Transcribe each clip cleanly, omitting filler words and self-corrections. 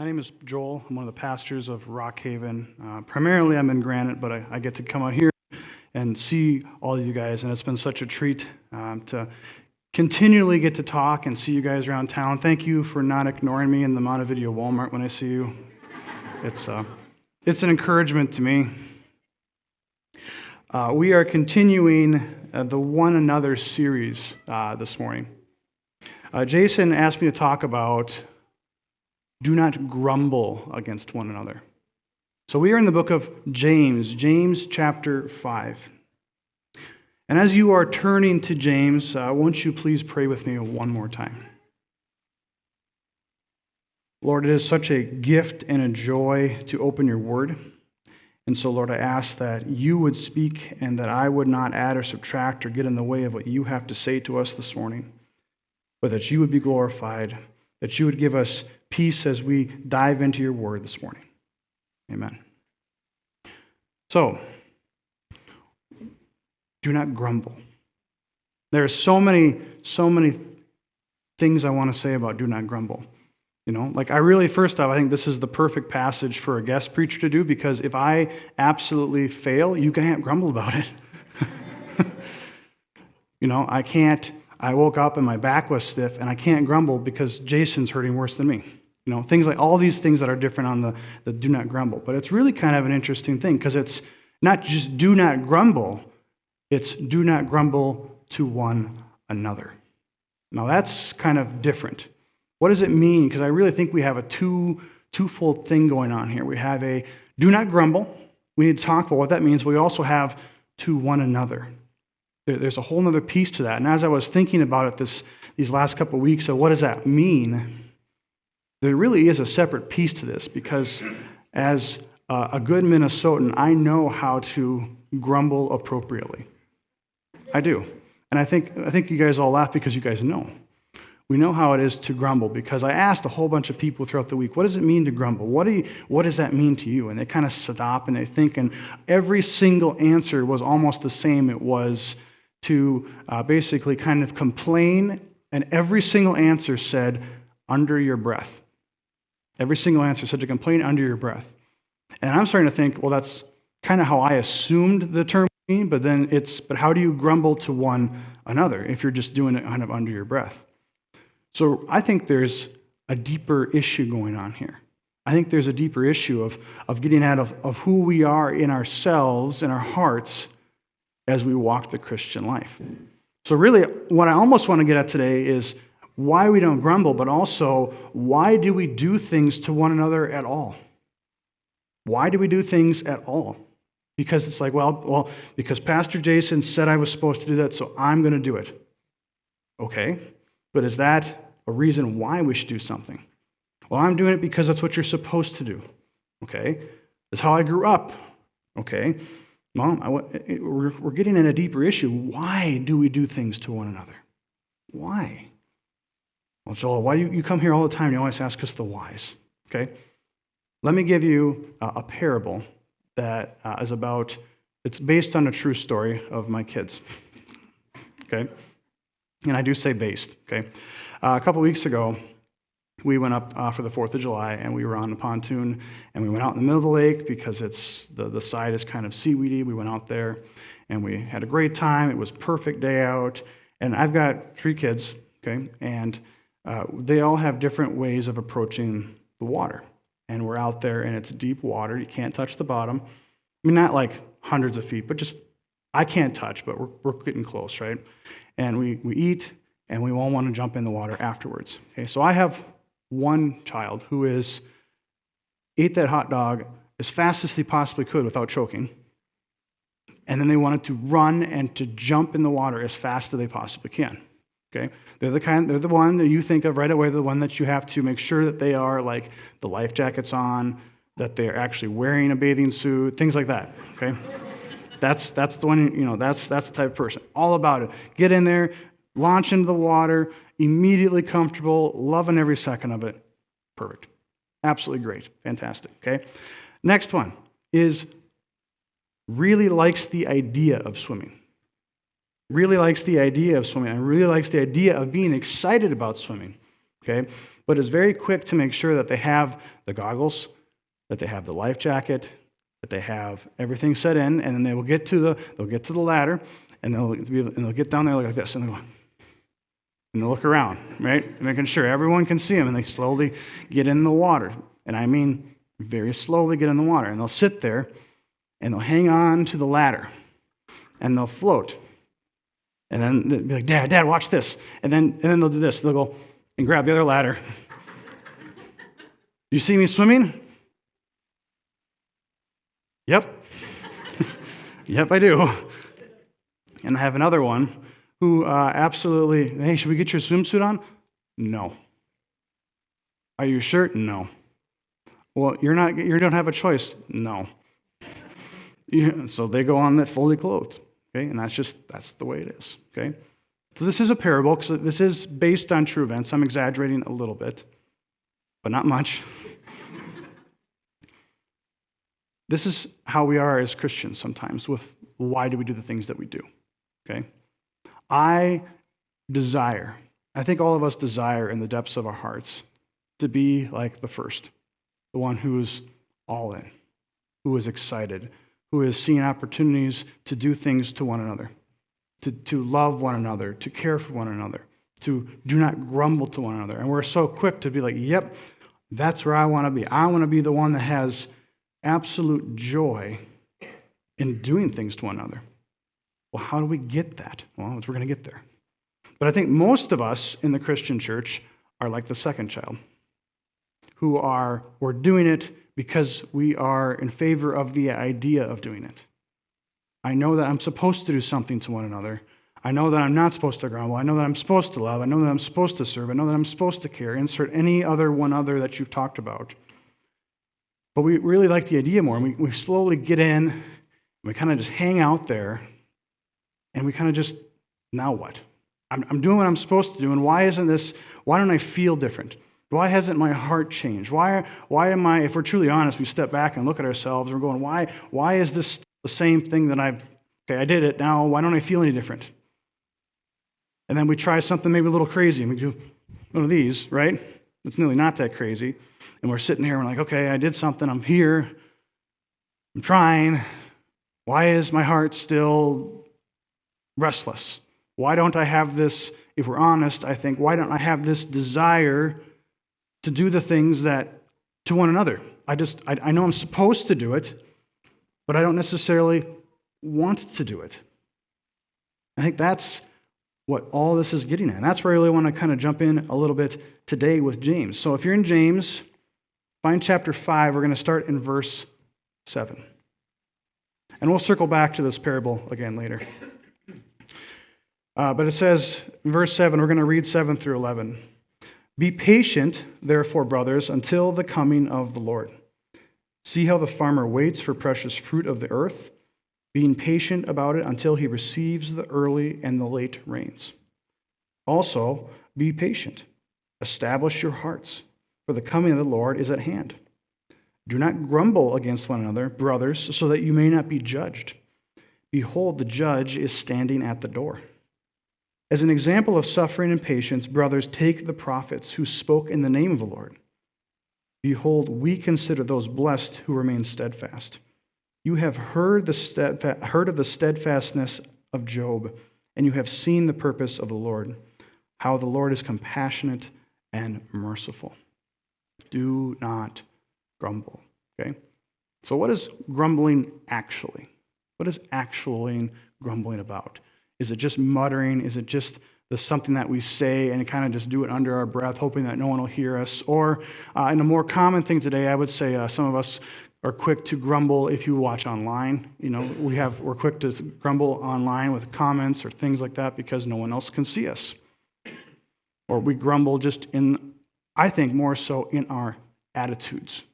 My name is Joel. I'm one of the pastors of Rock Haven. Primarily, I'm in Granite, but I get to come out here and see all of you guys, and it's been such a treat to continually get to talk and see you guys around town. Thank you for not ignoring me in the Montevideo Walmart when I see you. It's an encouragement to me. We are continuing the One Another series this morning. Jason asked me to talk about do not grumble against one another. So we are in the book of James chapter 5. And as you are turning to James, won't you please pray with me one more time? Lord, it is such a gift and a joy to open your word. And so, Lord, I ask that you would speak and that I would not add or subtract or get in the way of what you have to say to us this morning, but that you would be glorified, that you would give us peace as we dive into your word this morning. Amen. So, do not grumble. There are so many things I want to say about do not grumble. First off, I think this is the perfect passage for a guest preacher to do, because if I absolutely fail, you can't grumble about it. I woke up and my back was stiff, and I can't grumble because Jason's hurting worse than me. Things like all these things that are different on the do not grumble. But it's really kind of an interesting thing, because it's not just do not grumble, it's do not grumble to one another. Now that's kind of different. What does it mean? Because I really think we have a twofold thing going on here. We have a do not grumble. We need to talk about what that means. We also have to one another. There's a whole other piece to that. And as I was thinking about it these last couple of weeks, so what does that mean? There really is a separate piece to this, because as a good Minnesotan, I know how to grumble appropriately. I do. And I think you guys all laugh because you guys know. We know how it is to grumble, because I asked a whole bunch of people throughout the week, what does it mean to grumble? What does that mean to you? And they kind of stop and they think, and every single answer was almost the same. It was to basically kind of complain, and every single answer said, under your breath. Every single answer said to complain under your breath. And I'm starting to think, well, that's kind of how I assumed the term would mean, but how do you grumble to one another if you're just doing it kind of under your breath? So I think there's a deeper issue going on here. I think there's a deeper issue of getting out of who we are in ourselves, in our hearts, as we walk the Christian life. So really, what I almost want to get at today is why we don't grumble, but also why do we do things to one another at all? Why do we do things at all? Because it's like, well, because Pastor Jason said I was supposed to do that, so I'm going to do it. Okay, but is that a reason why we should do something? Well, I'm doing it because that's what you're supposed to do. Okay, that's how I grew up. Okay, Mom, we're getting at a deeper issue. Why do we do things to one another? Why? Well, Joel, why do you come here all the time and you always ask us the whys? Okay, let me give you a parable that is it's based on a true story of my kids. Okay, and I do say based. Okay, a couple weeks ago, we went up for the 4th of July, and we were on the pontoon, and we went out in the middle of the lake because it's the side is kind of seaweedy. We went out there, and we had a great time. It was a perfect day out, and I've got 3 kids, okay, and they all have different ways of approaching the water. And we're out there, and it's deep water. You can't touch the bottom. I mean, not like hundreds of feet, but just I can't touch, but we're getting close, right? And we eat, and we all want to jump in the water afterwards. Okay, so I have one child who ate that hot dog as fast as he possibly could without choking, and then they wanted to run and to jump in the water as fast as they possibly can. Okay, they're the one that you think of right away, the one that you have to make sure that they are like the life jacket's on, that they're actually wearing a bathing suit, things like that. Okay, that's the one. That's the type of person. All about it. Get in there, launch into the water, immediately comfortable, loving every second of it. Perfect. Absolutely great. Fantastic. Okay. Next one is really likes the idea of swimming. Really likes the idea of swimming and really likes the idea of being excited about swimming. okay? But is very quick to make sure that they have the goggles, that they have the life jacket, that they have everything set in, and then they will get to the ladder, and they'll get down there like this, and they'll look around, right? Making sure everyone can see them, and they slowly get in the water. And I mean very slowly get in the water. And they'll sit there, and they'll hang on to the ladder, and they'll float. And then they'll be like, Dad, watch this. And then they'll do this. They'll go and grab the other ladder. You see me swimming? Yep. Yep, I do. And I have another one who absolutely, hey, should we get your swimsuit on? No. Are you sure? No. Well, you don't have a choice. No. So they go on that fully clothed. Okay, and that's the way it is. Okay, so this is a parable because this is based on true events. I'm exaggerating a little bit, but not much. This is how we are as Christians sometimes with why do we do the things that we do. Okay, I think all of us desire in the depths of our hearts to be like the first, the one who's all in, who is excited, who is seeing opportunities to do things to one another, to love one another, to care for one another, to do not grumble to one another. And we're so quick to be like, yep, that's where I want to be. I want to be the one that has absolute joy in doing things to one another. Well, how do we get that? Well, we're going to get there. But I think most of us in the Christian church are like the second child, we're doing it because we are in favor of the idea of doing it. I know that I'm supposed to do something to one another. I know that I'm not supposed to grumble. I know that I'm supposed to love. I know that I'm supposed to serve. I know that I'm supposed to care. Insert any other one other that you've talked about. But we really like the idea more, and we slowly get in, and we kind of just hang out there, and we kind of just, now what? I'm doing what I'm supposed to do, and why don't I feel different? Why hasn't my heart changed? Why am I, if we're truly honest, we step back and look at ourselves and we're going, why is this the same thing that I did it, now why don't I feel any different? And then we try something maybe a little crazy, and we do one of these, right? It's nearly not that crazy. And we're sitting here and we're like, okay, I did something, I'm here, I'm trying. Why is my heart still restless? Why don't I have this, if we're honest, I think, why don't I have this desire to do the things that to one another? I know I'm supposed to do it, but I don't necessarily want to do it. I think that's what all this is getting at. And that's where I really want to kind of jump in a little bit today with James. So if you're in James, find chapter 5. We're going to start in verse 7. And we'll circle back to this parable again later. But it says, in verse 7, we're going to read 7 through 11. Be patient, therefore, brothers, until the coming of the Lord. See how the farmer waits for precious fruit of the earth, being patient about it until he receives the early and the late rains. Also, be patient. Establish your hearts, for the coming of the Lord is at hand. Do not grumble against one another, brothers, so that you may not be judged. Behold, the judge is standing at the door. As an example of suffering and patience, brothers, take the prophets who spoke in the name of the Lord. Behold, we consider those blessed who remain steadfast. You have heard of the steadfastness of Job, and you have seen the purpose of the Lord, how the Lord is compassionate and merciful. Do not grumble. Okay? So what is grumbling actually? What is actually grumbling about? Is it just muttering? Is it just something that we say and kind of just do it under our breath, hoping that no one will hear us? Or in a more common thing today, I would say some of us are quick to grumble if you watch online. You know, we're quick to grumble online with comments or things like that because no one else can see us. Or we grumble just I think more so in our attitudes,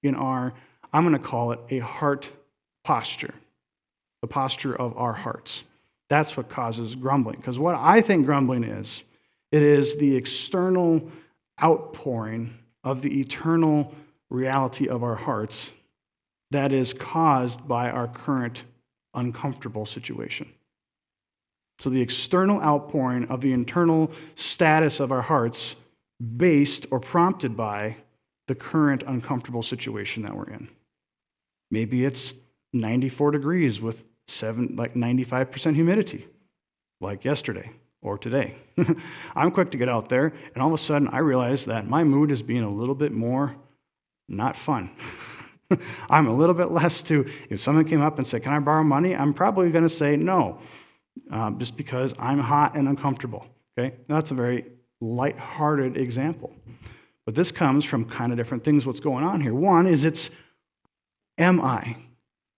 in our, I'm going to call it a heart posture, the posture of our hearts. That's what causes grumbling. Because what I think grumbling is, it is the external outpouring of the eternal reality of our hearts that is caused by our current uncomfortable situation. So the external outpouring of the internal status of our hearts based or prompted by the current uncomfortable situation that we're in. Maybe it's 94 degrees with 95% humidity, like yesterday or today. I'm quick to get out there, and all of a sudden I realize that my mood is being a little bit more not fun. I'm a little bit less if someone came up and said, "Can I borrow money?" I'm probably going to say no, just because I'm hot and uncomfortable. Okay, that's a very light-hearted example. But this comes from kind of different things. What's going on here? One is am I?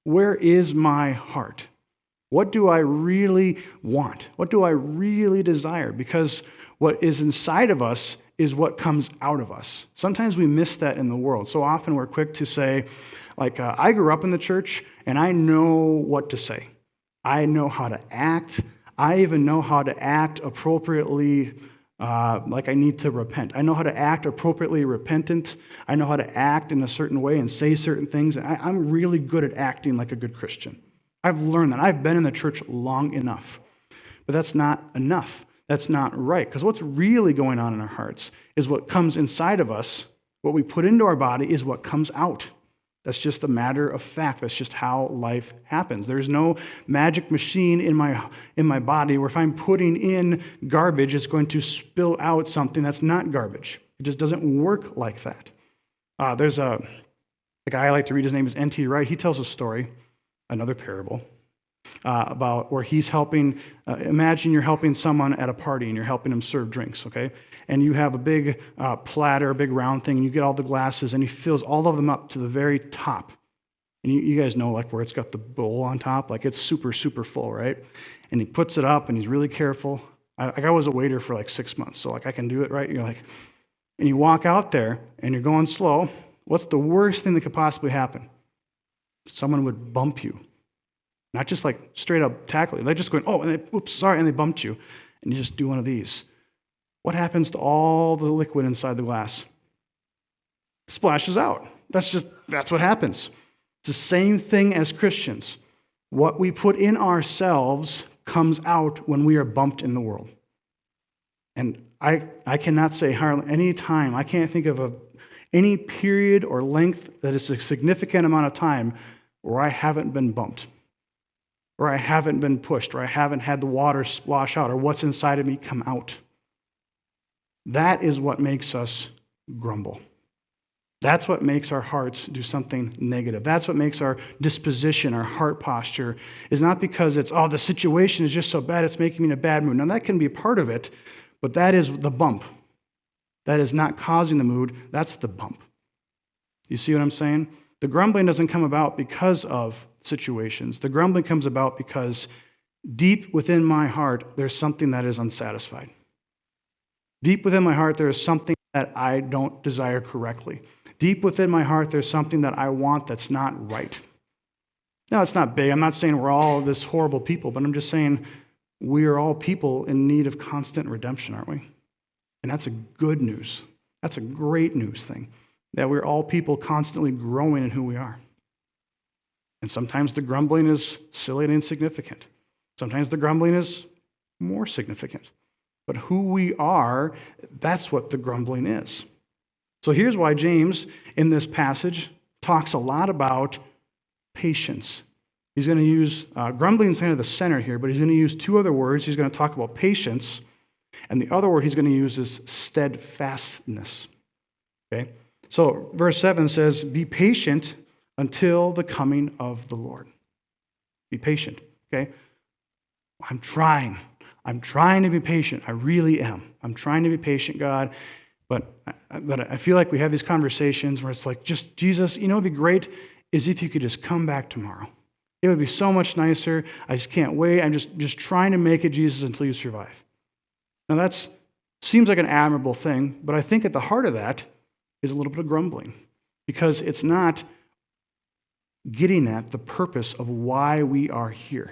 Where is my heart? What do I really want? What do I really desire? Because what is inside of us is what comes out of us. Sometimes we miss that in the world. So often we're quick to say, I grew up in the church and I know what to say. I know how to act. I even know how to act appropriately, like I need to repent. I know how to act appropriately repentant. I know how to act in a certain way and say certain things. I'm really good at acting like a good Christian. I've learned that. I've been in the church long enough. But that's not enough. That's not right. Because what's really going on in our hearts is what comes inside of us. What we put into our body is what comes out. That's just a matter of fact. That's just how life happens. There's no magic machine in my body where if I'm putting in garbage, it's going to spill out something that's not garbage. It just doesn't work like that. There's a guy I like to read. His name is N.T. Wright. He tells a story, another parable, about where he's helping. Imagine you're helping someone at a party and you're helping them serve drinks, okay? And you have a big platter, a big round thing, and you get all the glasses, and he fills all of them up to the very top. And you guys know, like, where it's got the bowl on top, like it's super, super full, right? And he puts it up, and he's really careful. I was a waiter for like 6 months, so like I can do it, right? You're like, and you walk out there, and you're going slow. What's the worst thing that could possibly happen? Someone would bump you. Not just like straight up tackle you. They're just going, oh, and they, oops, sorry, and they bumped you. And you just do one of these. What happens to all the liquid inside the glass? It splashes out. That's what happens. It's the same thing as Christians. What we put in ourselves comes out when we are bumped in the world. And I cannot say any time, I can't think of any period or length that is a significant amount of time where I haven't been bumped, or I haven't been pushed, or I haven't had the water splash out, or what's inside of me come out. That is what makes us grumble. That's what makes our hearts do something negative. That's what makes our disposition, our heart posture, is not because it's, the situation is just so bad, it's making me in a bad mood. Now, that can be a part of it, but that is the bump. That is not causing the mood. That's the bump. You see what I'm saying? The grumbling doesn't come about because of situations. The grumbling comes about because deep within my heart, there's something that is unsatisfied. Deep within my heart, there is something that I don't desire correctly. Deep within my heart, there's something that I want that's not right. Now, it's not big. I'm not saying we're all this horrible people, but I'm just saying we are all people in need of constant redemption, aren't we? And that's a good news. That's a great news thing, that we're all people constantly growing in who we are. And sometimes the grumbling is silly and insignificant. Sometimes the grumbling is more significant. But who we are, that's what the grumbling is. So here's why James, in this passage, talks a lot about patience. He's going to use, grumbling is kind of the center here, but he's going to use two other words. He's going to talk about patience, and the other word he's going to use is steadfastness. Okay? So verse 7 says, be patient until the coming of the Lord. Be patient, okay? I'm trying to be patient. I really am. I'm trying to be patient, God. But I feel like we have these conversations where it's like, just Jesus, you know what would be great is if you could just come back tomorrow. It would be so much nicer. I just can't wait. I'm just trying to make it, Jesus, until you survive. Now that seems like an admirable thing, but I think at the heart of that is a little bit of grumbling, because it's not getting at the purpose of why we are here.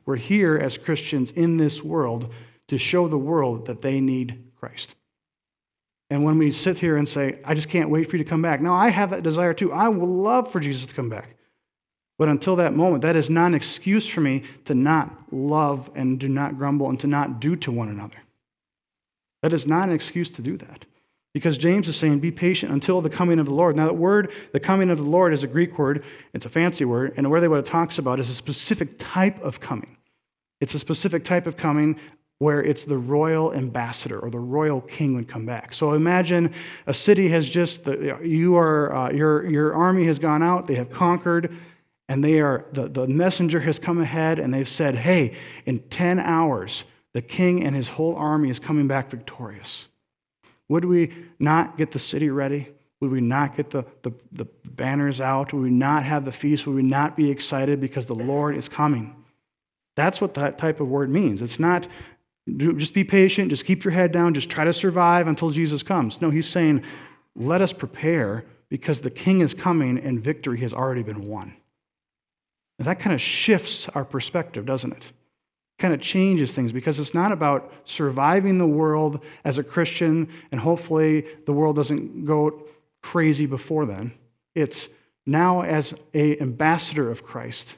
We're here as Christians in this world to show the world that they need Christ. And when we sit here and say, I just can't wait for you to come back. Now, I have that desire too. I would love for Jesus to come back. But until that moment, that is not an excuse for me to not love and do not grumble and to not do to one another. That is not an excuse to do that. Because James is saying, be patient until the coming of the Lord. Now, that word, the coming of the Lord, is a Greek word. It's a fancy word. And what it talks about is a specific type of coming. It's a specific type of coming where it's the royal ambassador or the royal king would come back. So imagine a city has just, your army has gone out, they have conquered, and the messenger has come ahead and they've said, hey, in 10 hours, the king and his whole army is coming back victorious. Would we not get the city ready? Would we not get the banners out? Would we not have the feast? Would we not be excited because the Lord is coming? That's what that type of word means. It's not just be patient, just keep your head down, just try to survive until Jesus comes. No, he's saying, let us prepare because the king is coming and victory has already been won. And that kind of shifts our perspective, doesn't it? Kind of changes things because it's not about surviving the world as a Christian and hopefully the world doesn't go crazy before then. It's now as an ambassador of Christ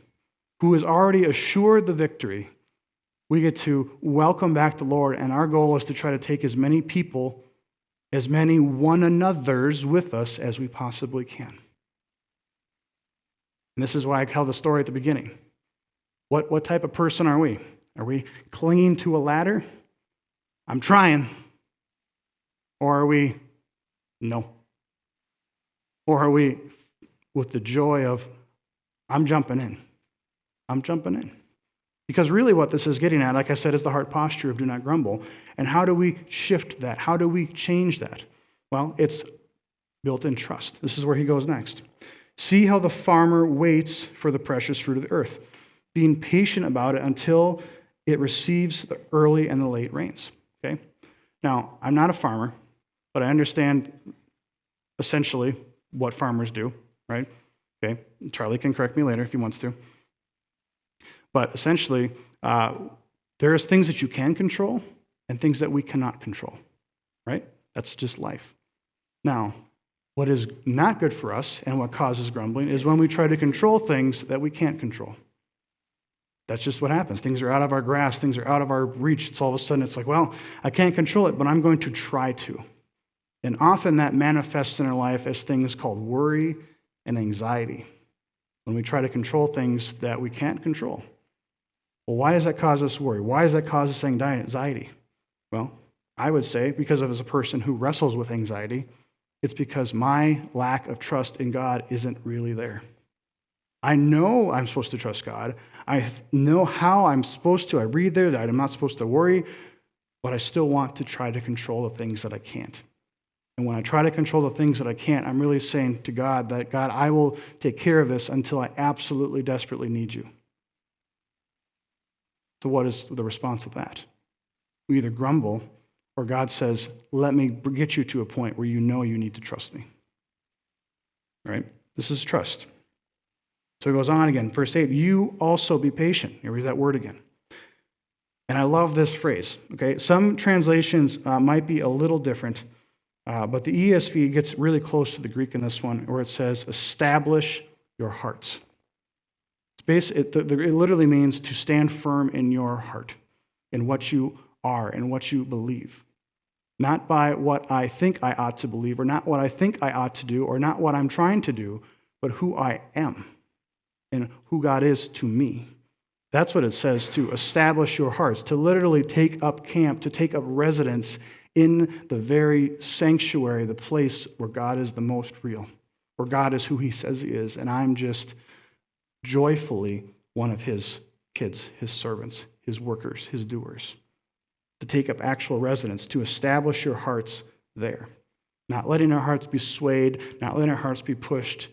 who has already assured the victory, we get to welcome back the Lord, and our goal is to try to take as many people, as many one another's with us as we possibly can. And this is why I tell the story at the beginning. What type of person are we? Are we clinging to a ladder? I'm trying. Or are we, no? Or are we with the joy of, I'm jumping in. I'm jumping in. Because really what this is getting at, like I said, is the heart posture of do not grumble. And how do we shift that? How do we change that? Well, it's built in trust. This is where he goes next. See how the farmer waits for the precious fruit of the earth, being patient about it until it receives the early and the late rains. Okay? Now, I'm not a farmer, but I understand essentially what farmers do, right? Okay? Charlie can correct me later if he wants to. But essentially, there's things that you can control and things that we cannot control, right? That's just life. Now, what is not good for us and what causes grumbling is when we try to control things that we can't control. That's just what happens. Things are out of our grasp. Things are out of our reach. It's all of a sudden, it's like, well, I can't control it, but I'm going to try to. And often that manifests in our life as things called worry and anxiety, when we try to control things that we can't control. Well, why does that cause us worry? Why does that cause us anxiety? Well, I would say because as a person who wrestles with anxiety, it's because my lack of trust in God isn't really there. I know I'm supposed to trust God. I know how I'm supposed to. I read there that I'm not supposed to worry, but I still want to try to control the things that I can't. And when I try to control the things that I can't, I'm really saying to God that, God, I will take care of this until I absolutely, desperately need you. So what is the response of that? We either grumble or God says, let me get you to a point where you know you need to trust me. Right? This is trust. So he goes on again, verse 8, you also be patient. Here is that word again. And I love this phrase. Okay, some translations might be a little different, but the ESV gets really close to the Greek in this one, where it says, establish your hearts. It literally means to stand firm in your heart, in what you are, and what you believe. Not by what I think I ought to believe, or not what I think I ought to do, or not what I'm trying to do, but who I am and who God is to me. That's what it says, to establish your hearts, to literally take up camp, to take up residence in the very sanctuary, the place where God is the most real, where God is who he says he is, and I'm just joyfully one of his kids, his servants, his workers, his doers. To take up actual residence, to establish your hearts there. Not letting our hearts be swayed, not letting our hearts be pushed.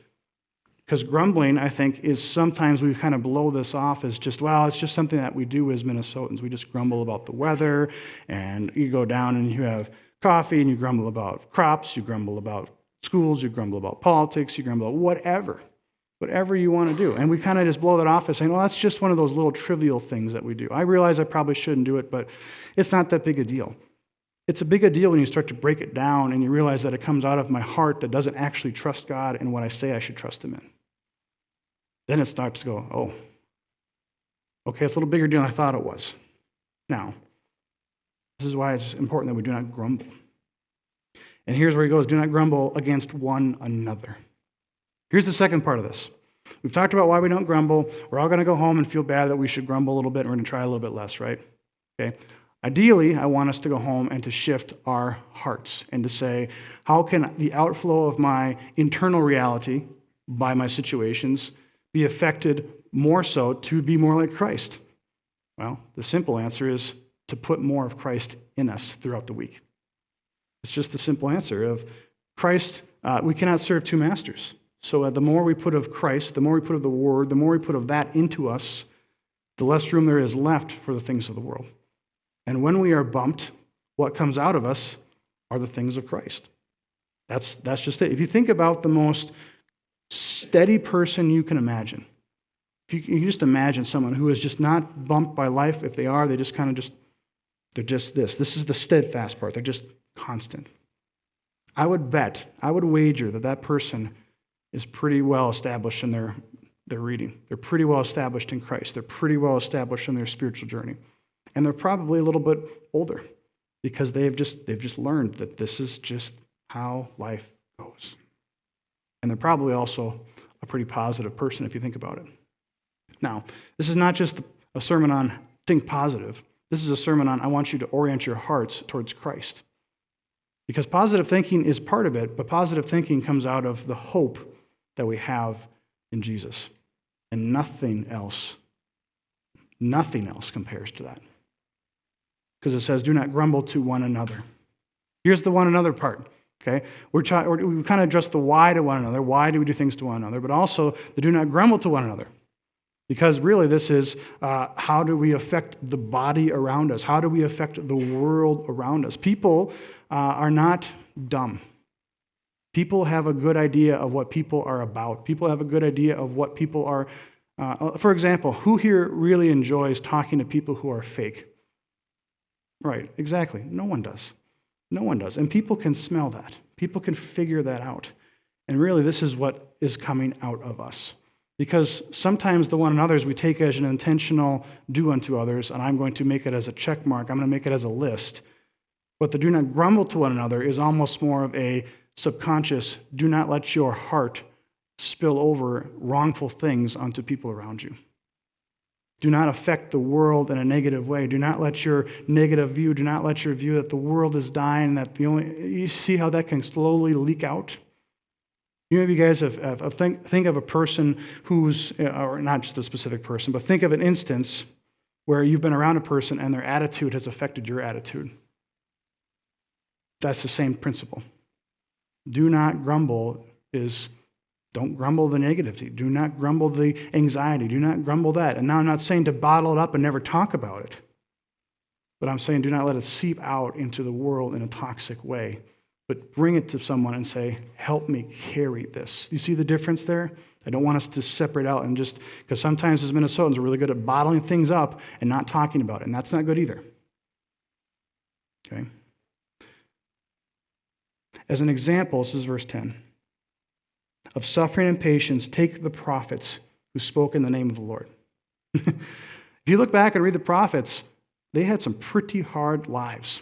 Because grumbling, I think, is sometimes we kind of blow this off as just, well, it's just something that we do as Minnesotans. We just grumble about the weather, and you go down and you have coffee, and you grumble about crops, you grumble about schools, you grumble about politics, you grumble about whatever you want to do. And we kind of just blow that off as saying, well, that's just one of those little trivial things that we do. I realize I probably shouldn't do it, but it's not that big a deal. It's a big a deal when you start to break it down and you realize that it comes out of my heart that doesn't actually trust God and what I say I should trust him in. Then it starts to go, oh, okay, it's a little bigger deal than I thought it was. Now, This is why it's important that we do not grumble. And here's where he goes, do not grumble against one another. Here's the second part of this. We've talked about why we don't grumble. We're all going to go home and feel bad that we should grumble a little bit, and we're going to try a little bit less, right? Okay. Ideally, I want us to go home and to shift our hearts and to say, how can the outflow of my internal reality by my situations be affected more so to be more like Christ? Well, the simple answer is to put more of Christ in us throughout the week. It's just the simple answer of Christ. We cannot serve two masters. So the more we put of Christ, the more we put of the Word, the more we put of that into us, the less room there is left for the things of the world. And when we are bumped, what comes out of us are the things of Christ. That's just it. If you think about the most steady person you can imagine, if you just imagine someone who is just not bumped by life. If they are, they just kind of they're just this. This is the steadfast part. They're just constant. I would wager that person is pretty well established in their reading. They're pretty well established in Christ. They're pretty well established in their spiritual journey. And they're probably a little bit older because they've just learned that this is just how life goes. And they're probably also a pretty positive person if you think about it. Now, this is not just a sermon on think positive. This is a sermon on I want you to orient your hearts towards Christ. Because positive thinking is part of it, but positive thinking comes out of the hope that we have in Jesus. And nothing else compares to that. Because it says, do not grumble to one another. Here's the one another part. Okay, we kind of address the why to one another. Why do we do things to one another? But also the do not grumble to one another. Because really this is how do we affect the body around us? How do we affect the world around us? People are not dumb. People have a good idea of what people are about. People have a good idea of what people are. For example, who here really enjoys talking to people who are fake? Right, exactly. No one does. No one does. And people can smell that. People can figure that out. And really, this is what is coming out of us. Because sometimes the one another's we take as an intentional do unto others, and I'm going to make it as a check mark. I'm going to make it as a list. But the do not grumble to one another is almost more of a subconscious, do not let your heart spill over wrongful things onto people around you. Do not affect the world in a negative way. Do not let your negative view, do not let your view that the world is dying, you see how that can slowly leak out? You maybe guys think of a person who's, or not just a specific person, but think of an instance where you've been around a person and their attitude has affected your attitude. That's the same principle. Do not grumble is don't grumble the negativity. Do not grumble the anxiety. Do not grumble that. And now I'm not saying to bottle it up and never talk about it. But I'm saying do not let it seep out into the world in a toxic way. But bring it to someone and say, help me carry this. You see the difference there? I don't want us to separate out and just, because sometimes as Minnesotans, we're really good at bottling things up and not talking about it. And that's not good either. Okay? As an example, this is verse 10. Of suffering and patience, take the prophets who spoke in the name of the Lord. If you look back and read the prophets, they had some pretty hard lives,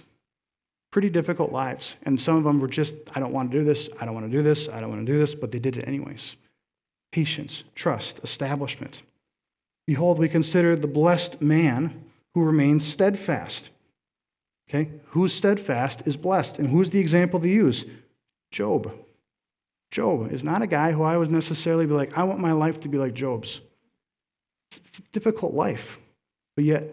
pretty difficult lives. And some of them were just, I don't want to do this, I don't want to do this, I don't want to do this, but they did it anyways. Patience, trust, establishment. Behold, we consider the blessed man who remains steadfast. Okay? Who's steadfast is blessed. And who's the example they use? Job. Job is not a guy who I would necessarily be like, I want my life to be like Job's. It's a difficult life. But yet,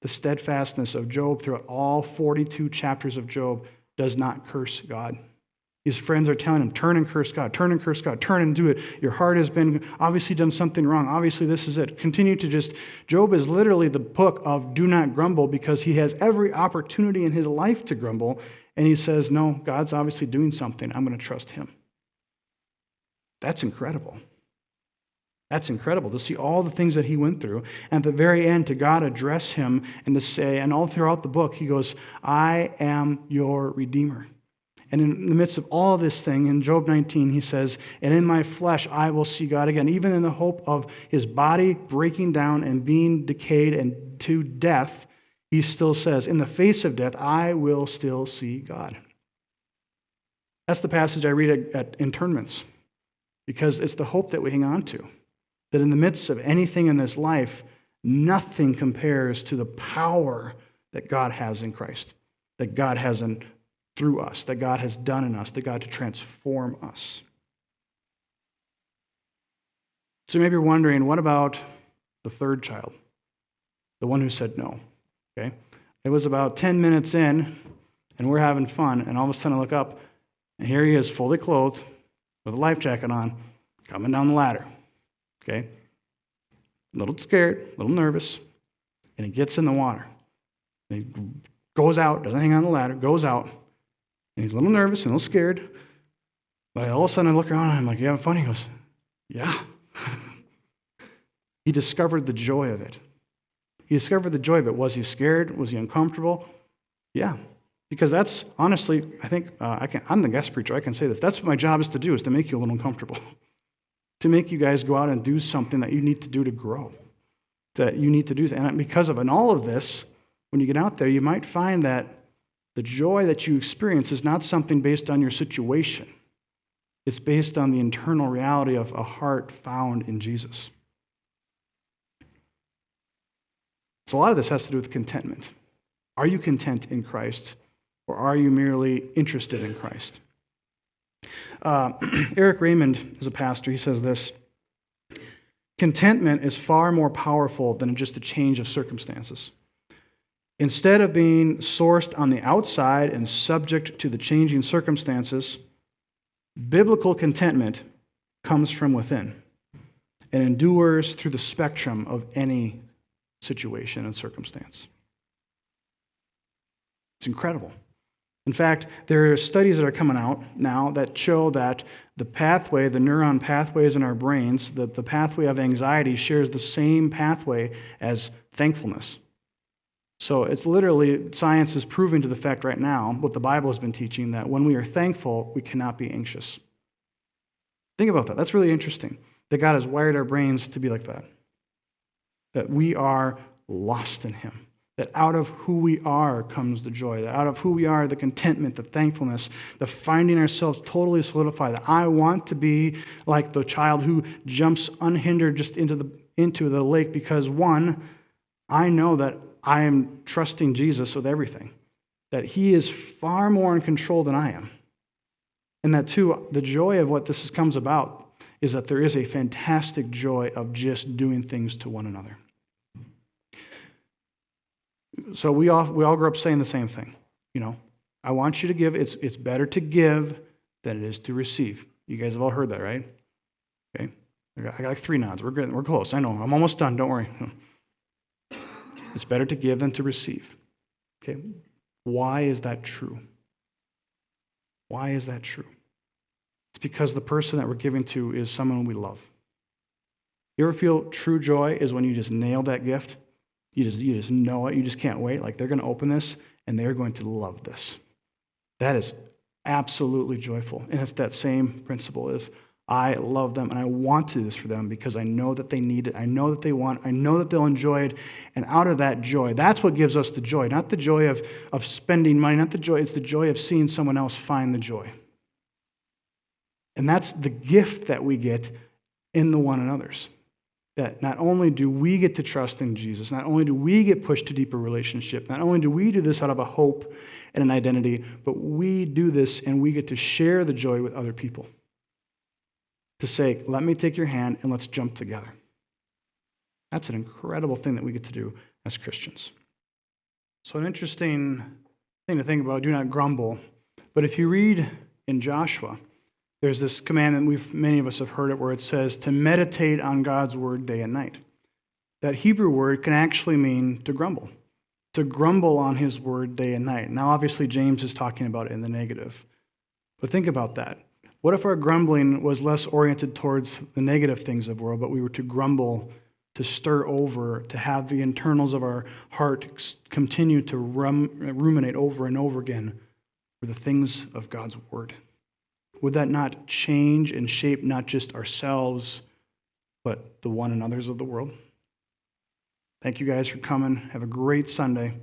the steadfastness of Job throughout all 42 chapters of Job does not curse God. His friends are telling him, turn and curse God, turn and curse God, turn and do it. Your heart has been obviously done something wrong. Obviously, this is it. Continue to just, Job is literally the book of do not grumble because he has every opportunity in his life to grumble. And he says, no, God's obviously doing something. I'm going to trust him. That's incredible. That's incredible to see all the things that he went through. And at the very end, to God address him and to say, and all throughout the book, he goes, I am your Redeemer. And in the midst of all of this thing, in Job 19, he says, and in my flesh I will see God again, even in the hope of his body breaking down and being decayed and to death, he still says, in the face of death, I will still see God. That's the passage I read at internments, because it's the hope that we hang on to, that in the midst of anything in this life, nothing compares to the power that God has in Christ, that God has through us, that God has done in us, that God to transform us. So maybe you're wondering, what about the third child, the one who said no? Okay, it was about 10 minutes in, and we're having fun, and all of a sudden I look up, and here he is, fully clothed, with a life jacket on, coming down the ladder. Okay, a little scared, a little nervous, and he gets in the water. And he goes out, doesn't hang on the ladder, goes out, and he's a little nervous and a little scared. But all of a sudden I look around and I'm like, you having fun? He goes, yeah. He discovered the joy of it. He discovered the joy of it. Was he scared? Was he uncomfortable? Yeah. Because that's, honestly, I think, I'm the guest preacher, I can say this. That's what my job is to do, is to make you a little uncomfortable. To make you guys go out and do something that you need to do to grow. That you need to do. And because of all of this, when you get out there, you might find that the joy that you experience is not something based on your situation. It's based on the internal reality of a heart found in Jesus. So a lot of this has to do with contentment. Are you content in Christ, or are you merely interested in Christ? Eric Raymond is a pastor. He says this: contentment is far more powerful than just a change of circumstances. Instead of being sourced on the outside and subject to the changing circumstances, biblical contentment comes from within and endures through the spectrum of any situation and circumstance. It's incredible. In fact, there are studies that are coming out now that show that the pathway, the neuron pathways in our brains, the pathway of anxiety shares the same pathway as thankfulness. So it's literally, science is proving to the fact right now, what the Bible has been teaching, that when we are thankful, we cannot be anxious. Think about that. That's really interesting, that God has wired our brains to be like that. That we are lost in Him. That out of who we are comes the joy. That out of who we are, the contentment, the thankfulness, the finding ourselves totally solidified. That I want to be like the child who jumps unhindered just into the lake because, one, I know that I am trusting Jesus with everything. That He is far more in control than I am. And that, two, the joy of what this comes about is that there is a fantastic joy of just doing things to one another. So we all grew up saying the same thing. I want you to give. It's better to give than it is to receive. You guys have all heard that, right? Okay. I got like 3 nods. We're good. We're close. I know. I'm almost done. Don't worry. It's better to give than to receive. Okay. Why is that true? Why is that true? It's because the person that we're giving to is someone we love. You ever feel true joy is when you just nail that gift? You just know it. You just can't wait. Like, they're going to open this, and they're going to love this. That is absolutely joyful. And it's that same principle. If I love them, and I want to do this for them because I know that they need it. I know that they want. I know that they'll enjoy it. And out of that joy, that's what gives us the joy. Not the joy of spending money. Not the joy. It's the joy of seeing someone else find the joy. And that's the gift that we get in the one another's. That not only do we get to trust in Jesus, not only do we get pushed to deeper relationship, not only do we do this out of a hope and an identity, but we do this and we get to share the joy with other people. To say, let me take your hand and let's jump together. That's an incredible thing that we get to do as Christians. So an interesting thing to think about, do not grumble. But if you read in Joshua, there's this commandment, many of us have heard it, where it says to meditate on God's word day and night. That Hebrew word can actually mean to grumble on His word day and night. Now, obviously, James is talking about it in the negative. But think about that. What if our grumbling was less oriented towards the negative things of the world, but we were to grumble, to stir over, to have the internals of our heart continue to ruminate over and over again for the things of God's word? Would that not change and shape not just ourselves, but the one another's of the world? Thank you guys for coming. Have a great Sunday.